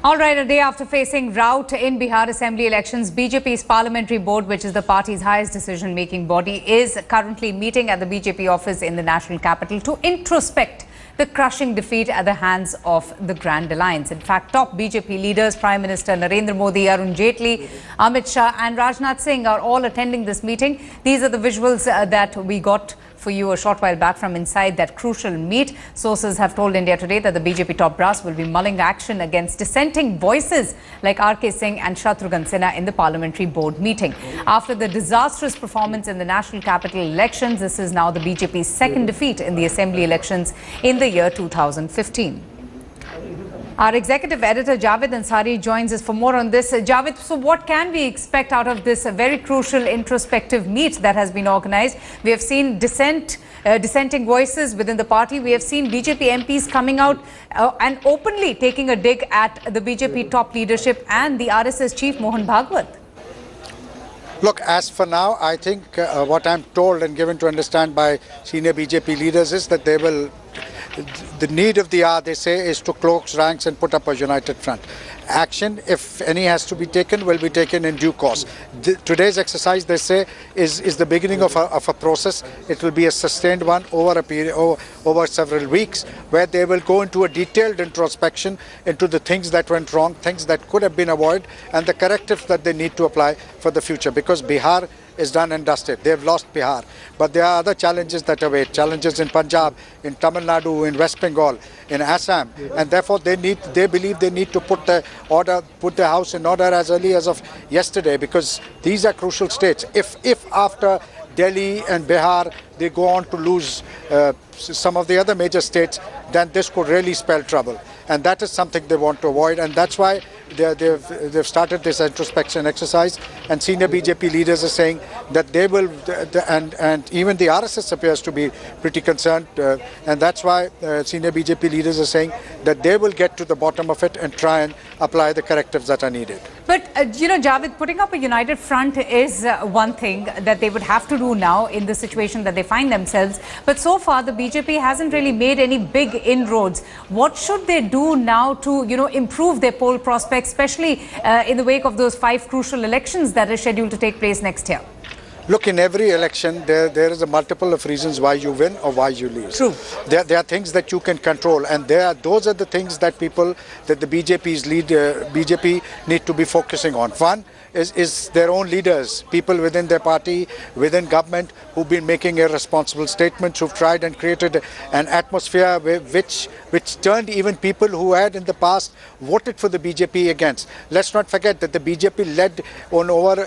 All right, a day after facing rout in Bihar Assembly elections, BJP's parliamentary board, which is the party's highest decision-making body, is currently meeting at the BJP office in the national capital to introspect the crushing defeat at the hands of the Grand Alliance. In fact, top BJP leaders, Prime Minister Narendra Modi, Arun Jaitley, Amit Shah and Rajnath Singh are all attending this meeting. These are the visuals that we got for you a short while back from inside that crucial meet. Sources have told India Today that the BJP top brass will be mulling action against dissenting voices like RK Singh and Shatrughan Sinha in the parliamentary board meeting. After the disastrous performance in the national capital elections, this is now the BJP's second defeat in the assembly elections in the year 2015. Our executive editor Javed Ansari joins us for more on this. Javed, so what can we expect out of this very crucial introspective meet that has been organized? We have seen dissenting voices within the party. We have seen BJP MPs coming out and openly taking a dig at the BJP top leadership and the RSS chief Mohan Bhagwat. Look, as for now, I think what I'm told and given to understand by senior BJP leaders is that they will. The need of the hour, they say, is to close ranks and put up a united front. Action, if any has to be taken, will be taken in due course. Today's exercise, they say, is the beginning of a process. It will be a sustained one over a period, over several weeks, where they will go into a detailed introspection into the things that went wrong, things that could have been avoided, and the correctives that they need to apply for the future. Because Bihar is done and dusted. They've lost Bihar. But there are other challenges that await. Challenges in Punjab, in Tamil Nadu, in West Bengal, in Assam. And therefore they believe they need to put the house in order as early as of yesterday, because these are crucial states. If after Delhi and Bihar they go on to lose some of the other major states, then this could really spell trouble. And that is something they want to avoid, and that's why they've started this introspection exercise. And senior BJP leaders are saying that they will, and even the RSS appears to be pretty concerned, and that's why senior BJP leaders are saying that they will get to the bottom of it and try and apply the correctives that are needed. But, Javed, putting up a united front is one thing that they would have to do now in the situation that they find themselves. But so far, the BJP hasn't really made any big inroads. What should they do now to, improve their poll prospects, especially in the wake of those 5 crucial elections that are scheduled to take place next year? Look, in every election, there is a multiple of reasons why you win or why you lose. True. There are things that you can control, and those are the things that the BJP need to be focusing on. One is their own leaders, people within their party, within government, who've been making irresponsible statements, who've tried and created an atmosphere which turned even people who had in the past voted for the BJP against. Let's not forget that the BJP led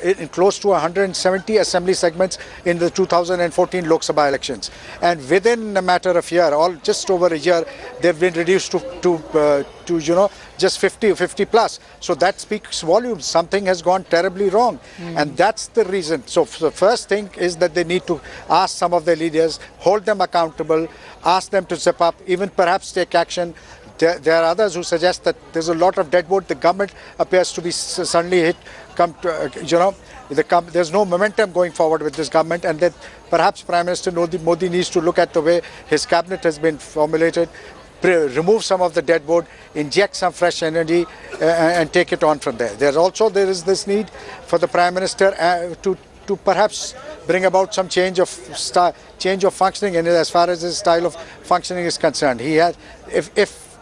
in close to 170 assembly segments in the 2014 Lok Sabha elections, and within a matter of year, just over a year, they've been reduced to just 50 plus. So that speaks volumes. Something has gone terribly wrong, and that's the reason. So the first thing is that they need to ask some of their leaders, hold them accountable, ask them to step up, even perhaps take action. There are others who suggest that there's a lot of deadwood. The government appears to be suddenly hit. There's no momentum going forward with this government, and that perhaps Prime Minister Modi needs to look at the way his cabinet has been formulated, remove some of the deadwood, inject some fresh energy, and take it on from there. There is this need for the Prime Minister to perhaps bring about some change of functioning, and as far as his style of functioning is concerned,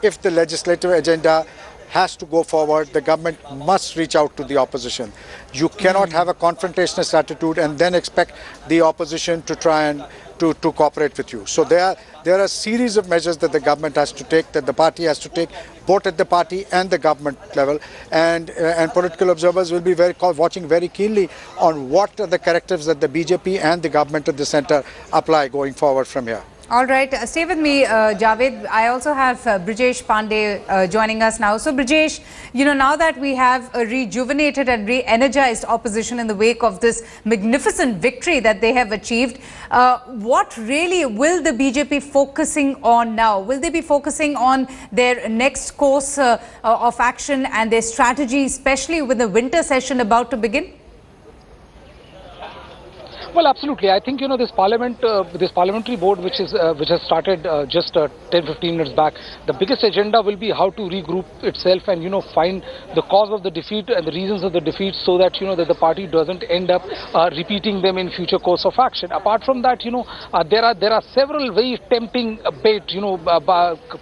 if the legislative agenda has to go forward, the government must reach out to the opposition. You cannot have a confrontationist attitude and then expect the opposition to try and to cooperate with you. So there are a series of measures that the government has to take, that the party has to take, both at the party and the government level, and political observers will be watching very keenly on what are the correctives that the BJP and the government at the centre apply going forward from here. All right, stay with me, Javed. I also have Brijesh Pandey joining us now. So, Brijesh, now that we have a rejuvenated and re-energized opposition in the wake of this magnificent victory that they have achieved, what really will the BJP focusing on now? Will they be focusing on their next course of action and their strategy, especially with the winter session about to begin? Well, absolutely. I think this this parliamentary board, which has started just 10-15 minutes back. The biggest agenda will be how to regroup itself and find the cause of the defeat and the reasons of the defeat, so that that the party doesn't end up repeating them in future course of action. Apart from that, there are several very tempting bait,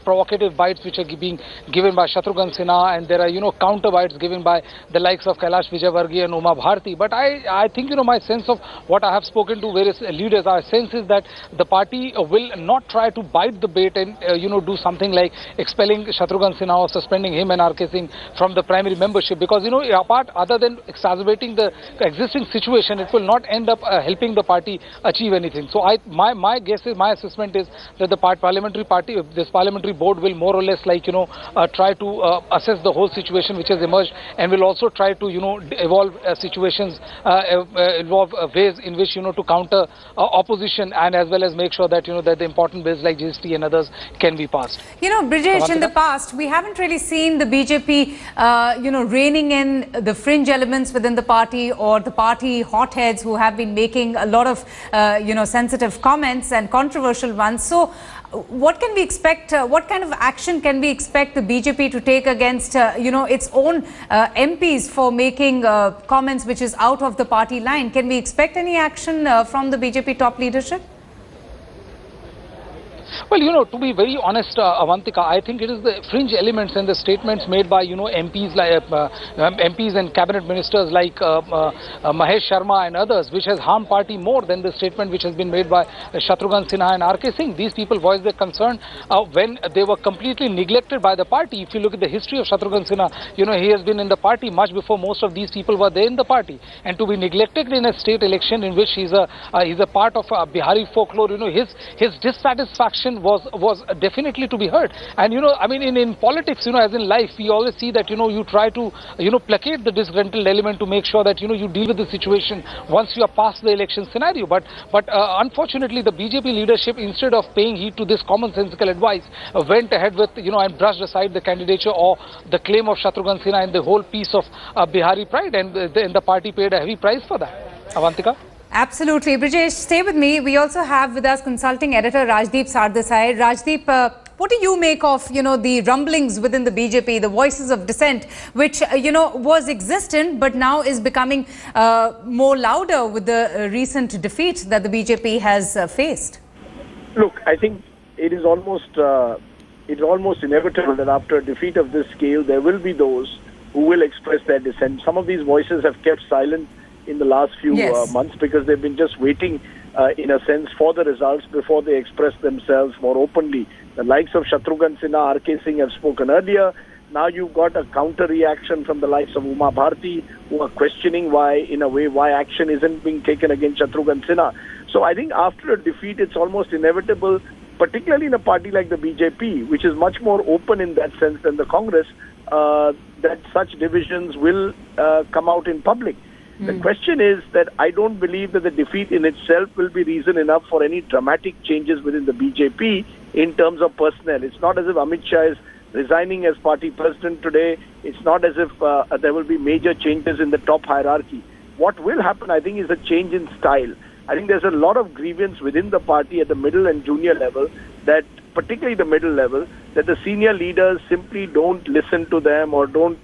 provocative bites which are being given by Shatrughan Sinha, and there are counter bites given by the likes of Kailash Vijayvargiya and Uma Bharti. But I think my sense of what I have spoken to various leaders, our sense is that the party will not try to bite the bait and do something like expelling Shatrughan Sinha or suspending him and RK Singh from the primary membership, because other than exacerbating the existing situation, it will not end up helping the party achieve anything. So my guess is, my assessment is that the this parliamentary board will more or less try to assess the whole situation which has emerged, and will also try to evolve situations, involve ways in which to counter opposition, and as well as make sure that that the important bills like GST and others can be passed. Brijesh, in the past we haven't really seen the BJP reining in the fringe elements within the party, or the party hotheads who have been making a lot of sensitive comments and controversial ones. So what can we expect? What kind of action can we expect the BJP to take against its own MPs for making comments which is out of the party line? Can we expect any action from the BJP top leadership? Well, to be very honest, Avantika, I think it is the fringe elements and the statements made by MPs like MPs and cabinet ministers like Mahesh Sharma and others, which has harmed party more than the statement which has been made by Shatrughan Sinha and RK Singh. These people voiced their concern when they were completely neglected by the party. If you look at the history of Shatrughan Sinha, he has been in the party much before most of these people were there in the party, and to be neglected in a state election in which he's a part of Bihari folklore, his dissatisfaction was definitely to be heard. And I mean, in politics, as in life, we always see that you try to placate the disgruntled element to make sure that you deal with the situation once you are past the election scenario. But unfortunately, the BJP leadership, instead of paying heed to this commonsensical advice, went ahead with and brushed aside the candidature or the claim of Shatrughan Sinha and the whole piece of Bihari pride, and the party paid a heavy price for that. Avantika? Absolutely. Brijesh, stay with me. We also have with us consulting editor Rajdeep Sardesai. Rajdeep, what do you make of, the rumblings within the BJP, the voices of dissent, which, was existent but now is becoming more louder with the recent defeat that the BJP has faced? Look, I think it is almost inevitable that after a defeat of this scale, there will be those who will express their dissent. Some of these voices have kept silent in the last few months, because they've been just waiting, in a sense, for the results before they express themselves more openly. The likes of Shatrughan Sinha, RK Singh have spoken earlier. Now you've got a counter reaction from the likes of Uma Bharti, who are questioning why action isn't being taken against Shatrughan Sinha. So I think after a defeat, it's almost inevitable, particularly in a party like the BJP, which is much more open in that sense than the Congress, that such divisions will come out in public. The question is that I don't believe that the defeat in itself will be reason enough for any dramatic changes within the BJP in terms of personnel. It's not as if Amit Shah is resigning as party president today. It's not as if there will be major changes in the top hierarchy. What will happen, I think, is a change in style. I think there's a lot of grievance within the party at the middle and junior level, that particularly the middle level, that the senior leaders simply don't listen to them or don't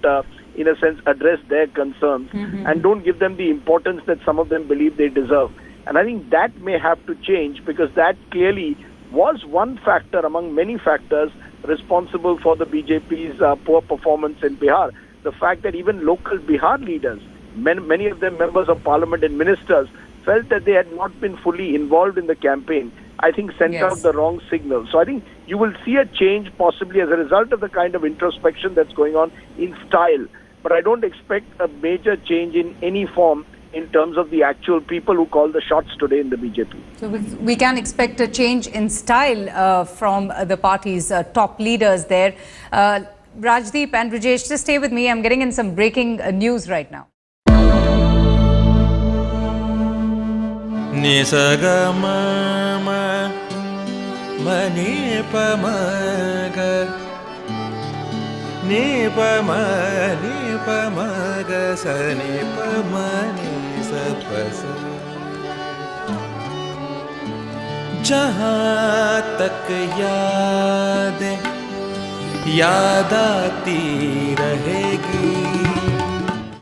in a sense, address their concerns and don't give them the importance that some of them believe they deserve. And I think that may have to change, because that clearly was one factor among many factors responsible for the BJP's poor performance in Bihar. The fact that even local Bihar leaders, many of them members of parliament and ministers, felt that they had not been fully involved in the campaign, I think sent out the wrong signal. So I think you will see a change possibly as a result of the kind of introspection that's going on in style. But I don't expect a major change in any form in terms of the actual people who call the shots today in the BJP. So we can expect a change in style from the party's top leaders there. Rajdeep and Brijesh, just stay with me. I'm getting in some breaking news right now. Ni pa ma ga sa ni pa ma ni sa pa sa जहाँ तक याद आती रहेगी।